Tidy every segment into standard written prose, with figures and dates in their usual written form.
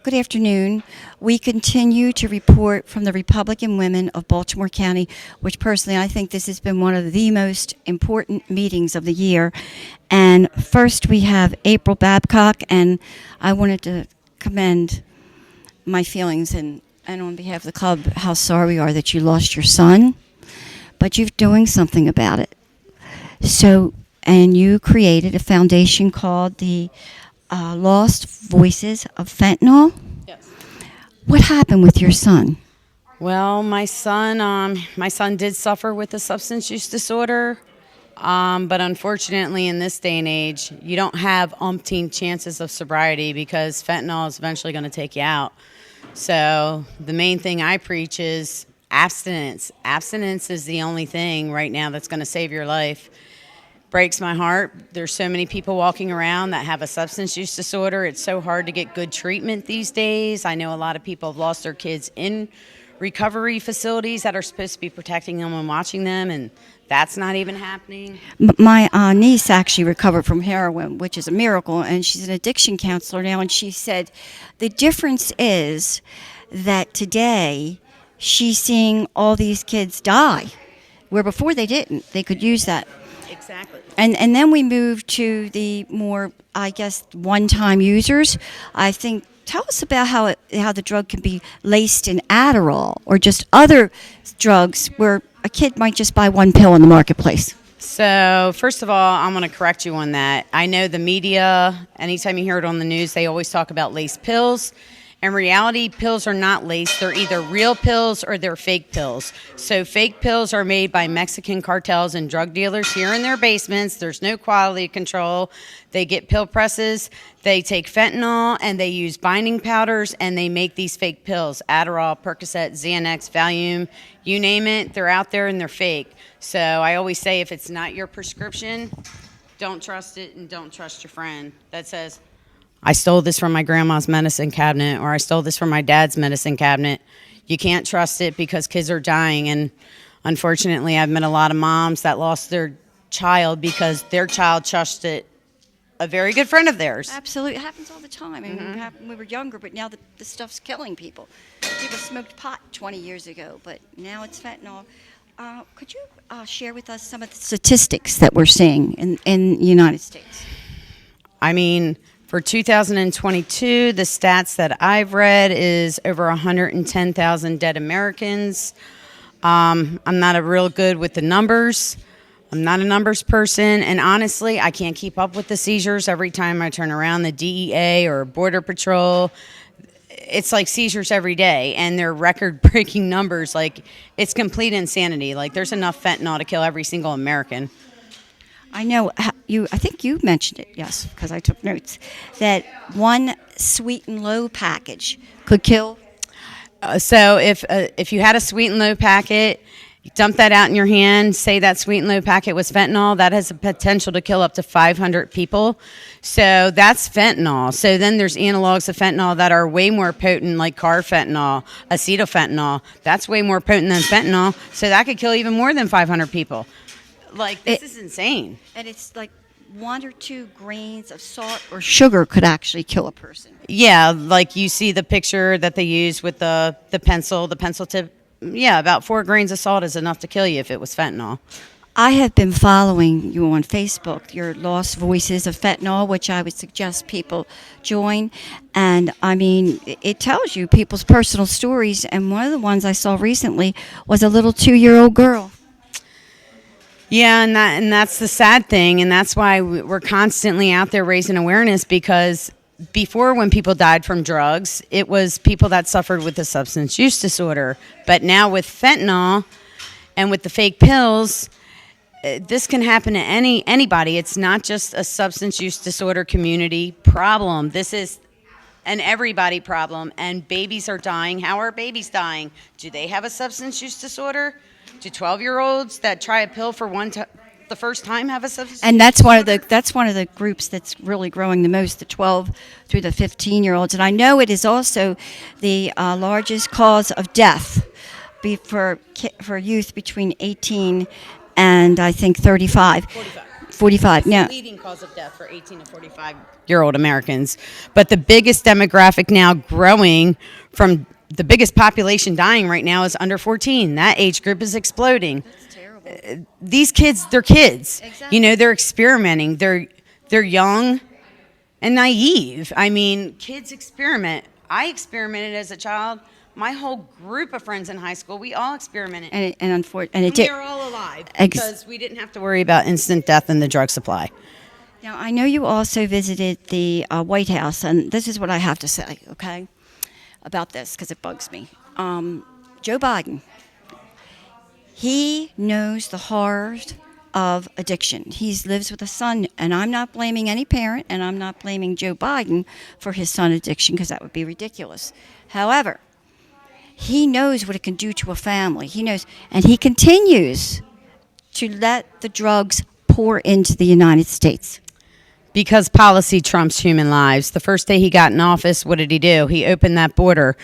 Good afternoon. We continue to report from the Republican women of Baltimore County, which personally I think this has been one of the most important meetings of the year. And first we have April Babcock, and I wanted to commend my feelings and on behalf of the club how sorry we are that you lost your son, but you're doing something about it. So, and you created a foundation called the Lost Voices of Fentanyl. Yes. What happened with your son? Well, my son did suffer with a substance use disorder, but unfortunately, in this day and age, you don't have umpteen chances of sobriety because fentanyl is eventually going to take you out. So the main thing I preach is abstinence. Abstinence is the only thing right now that's going to save your life. Breaks my heart. There's so many people walking around that have a substance use disorder. It's so hard to get good treatment these days. I know a lot of people have lost their kids in recovery facilities that are supposed to be protecting them and watching them, and that's not even happening. My niece actually recovered from heroin, which is a miracle, and she's an addiction counselor now, and she said the difference is that today she's seeing all these kids die, where before they didn't. They could use that. Exactly. And then we moved to the more, I guess, one-time users. I think, tell us about how the drug can be laced in Adderall or just other drugs where a kid might just buy one pill in the marketplace. So, first of all, I'm going to correct you on that. I know the media, anytime you hear it on the news, they always talk about laced pills. In reality, pills are not laced. They're either real pills or they're fake pills. So fake pills are made by Mexican cartels and drug dealers here in their basements. There's no quality control. They get pill presses. They take fentanyl and they use binding powders and they make these fake pills. Adderall, Percocet, Xanax, Valium, you name it, they're out there and they're fake. So I always say if it's not your prescription, don't trust it and don't trust your friend that says, I stole this from my grandma's medicine cabinet, or I stole this from my dad's medicine cabinet. You can't trust it because kids are dying. And unfortunately, I've met a lot of moms that lost their child because their child trusted a very good friend of theirs. Absolutely. It happens all the time. I mean, it happened when we were younger, but now the stuff's killing people. People smoked pot 20 years ago, but now it's fentanyl. Could you share with us some of the statistics that we're seeing in the United States? I mean, for 2022, the stats that I've read is over 110,000 dead Americans. I'm not a real good with the numbers. I'm not a numbers person, and honestly, I can't keep up with the seizures. Every time I turn around, the DEA or Border Patrol, it's like seizures every day, and they're record-breaking numbers. Like, it's complete insanity. Like, there's enough fentanyl to kill every single American. I know I think you mentioned it, yes, because I took notes, that one sweet and low package could kill. So if you had a sweet and low packet, you dump that out in your hand, say that sweet and low packet was fentanyl, that has the potential to kill up to 500 people. So that's fentanyl. So then there's analogs of fentanyl that are way more potent, like carfentanil, acetylfentanyl. That's way more potent than fentanyl. So that could kill even more than 500 people. Like, this is insane. And it's like 1 or 2 grains of salt or sugar could actually kill a person. Yeah, like you see the picture that they use with the pencil tip. Yeah, about 4 grains of salt is enough to kill you if it was fentanyl. I have been following you on Facebook, your Lost Voices of Fentanyl, which I would suggest people join. And, I mean, it tells you people's personal stories. And one of the ones I saw recently was a little 2-year-old girl. Yeah, and that's the sad thing, and that's why we're constantly out there raising awareness, because before, when people died from drugs, it was people that suffered with a substance use disorder. But now with fentanyl and with the fake pills, this can happen to anybody. It's not just a substance use disorder community problem. This is an everybody problem, and babies are dying. How are babies dying? Do they have a substance use disorder? Do 12-year-olds that try a pill for the first time have a substance? And that's one of the groups that's really growing the most, the 12 through the 15-year-olds. And I know it is also the largest cause of death for youth between 18 and I think 35. 45. 45. Now, Leading cause of death for 18 to 45-year-old Americans. But the biggest demographic now growing from the biggest population dying right now is under 14. That age group is exploding. that's terrible. These kids, they're kids. Exactly. You know, they're experimenting. They're young and naive. I mean, kids experiment. I experimented as a child. My whole group of friends in high school, we all experimented. And unfortunately, And we are all alive because we didn't have to worry about instant death in the drug supply. Now, I know you also visited the White House, and this is what I have to say, okay, about this, because it bugs me. Joe Biden, he knows the horrors of addiction. He lives with a son, and I'm not blaming any parent, and I'm not blaming Joe Biden for his son addiction, because that would be ridiculous. However, he knows what it can do to a family. He knows, and he continues to let the drugs pour into the United States. Because policy trumps human lives. The first day he got in office, what did he do? He opened that border.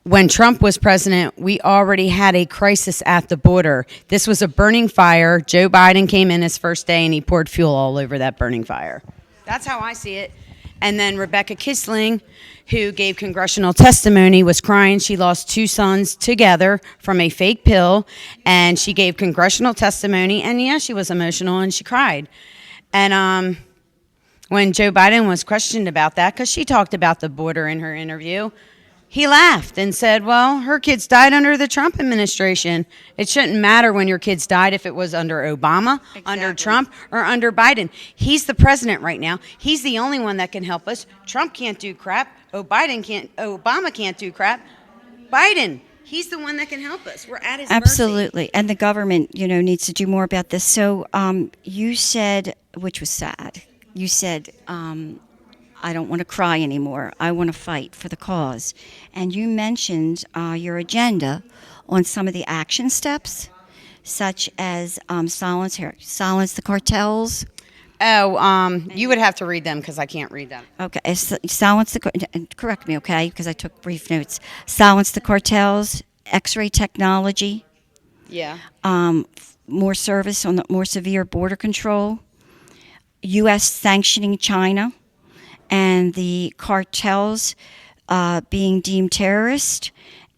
When Trump was president, we already had a crisis at the border. This was a burning fire. Joe Biden came in his first day and he poured fuel all over that burning fire. That's how I see it. And then Rebecca Kisling, who gave congressional testimony, was crying. She lost 2 sons together from a fake pill, and she gave congressional testimony. And yeah, she was emotional and she cried. And when Joe Biden was questioned about that, because she talked about the border in her interview, he laughed and said, well, her kids died under the Trump administration. It shouldn't matter when your kids died if it was under Obama, under Trump, or under Biden. He's the president right now. He's the only one that can help us. Trump can't do crap. Obama can't do crap. Biden, he's the one that can help us. We're at his mercy. Absolutely. And the government, needs to do more about this. So you said, which was sad, you said, I don't want to cry anymore. I want to fight for the cause. And you mentioned your agenda on some of the action steps, such as silence the cartels. Oh, you would have to read them because I can't read them. Okay, correct me, okay, because I took brief notes. Silence the cartels, X-ray technology. Yeah. More service on the more severe border control. U.S. sanctioning China. And the cartels being deemed terrorist,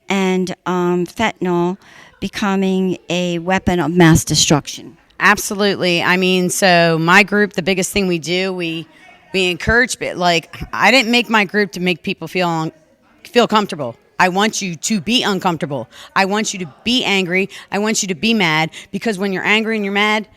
and fentanyl becoming a weapon of mass destruction. Absolutely. I mean, so my group, the biggest thing we do, we encourage, like, I didn't make my group to make people feel comfortable. I want you to be uncomfortable. I want you to be angry. I want you to be mad, because when you're angry and you're mad,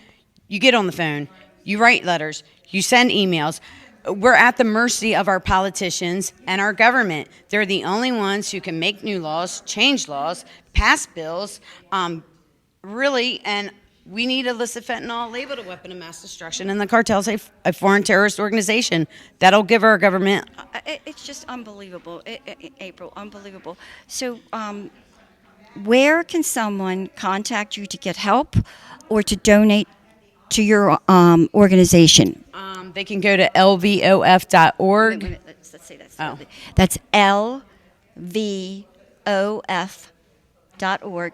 you get on the phone, you write letters, you send emails. We're at the mercy of our politicians and our government. They're the only ones who can make new laws, change laws, pass bills, really, and we need illicit fentanyl labeled a weapon of mass destruction, and the cartel's a foreign terrorist organization. That'll give our government... It's just unbelievable, April, unbelievable. So where can someone contact you to get help or to donate to your organization? They can go to lvof.org. Wait, let's say that slowly. That's lvof.org,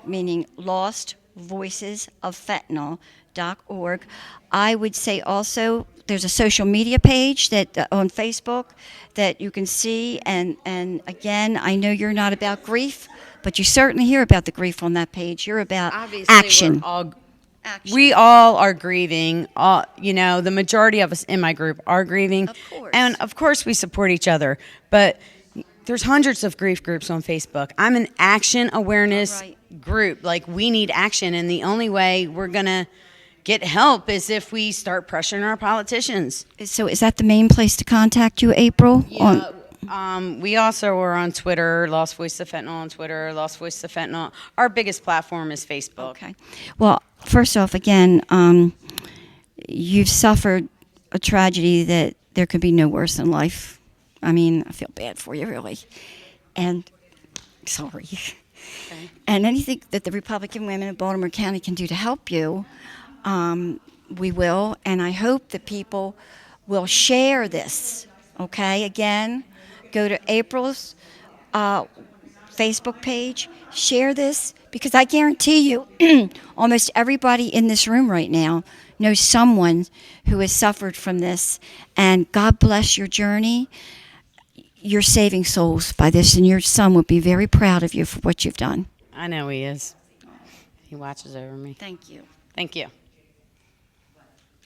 meaning Lost Voices of Fentanyl.org. I would say also there's a social media page that on Facebook that you can see. And again, I know you're not about grief, but you certainly hear about the grief on that page. You're about action. We all are grieving. The majority of us in my group are grieving. Of course. And of course we support each other. But there's hundreds of grief groups on Facebook. I'm an action awareness group. Like, we need action. And the only way we're going to get help is if we start pressuring our politicians. So is that the main place to contact you, April? Yeah. We also are on Twitter, Lost Voice of Fentanyl on Twitter, Lost Voice of Fentanyl. Our biggest platform is Facebook. Okay. Well, first off, again, you've suffered a tragedy that there could be no worse in life. I mean, I feel bad for you, really. And sorry. Okay. And anything that the Republican women of Baltimore County can do to help you, we will. And I hope that people will share this. Okay? Again, go to April's Facebook page, share this, because I guarantee you almost everybody in this room right now know someone who has suffered from this. And God bless your journey. You're saving souls by this, and your son would be very proud of you for what you've done. I know he is. He watches over me. Thank you. Thank you.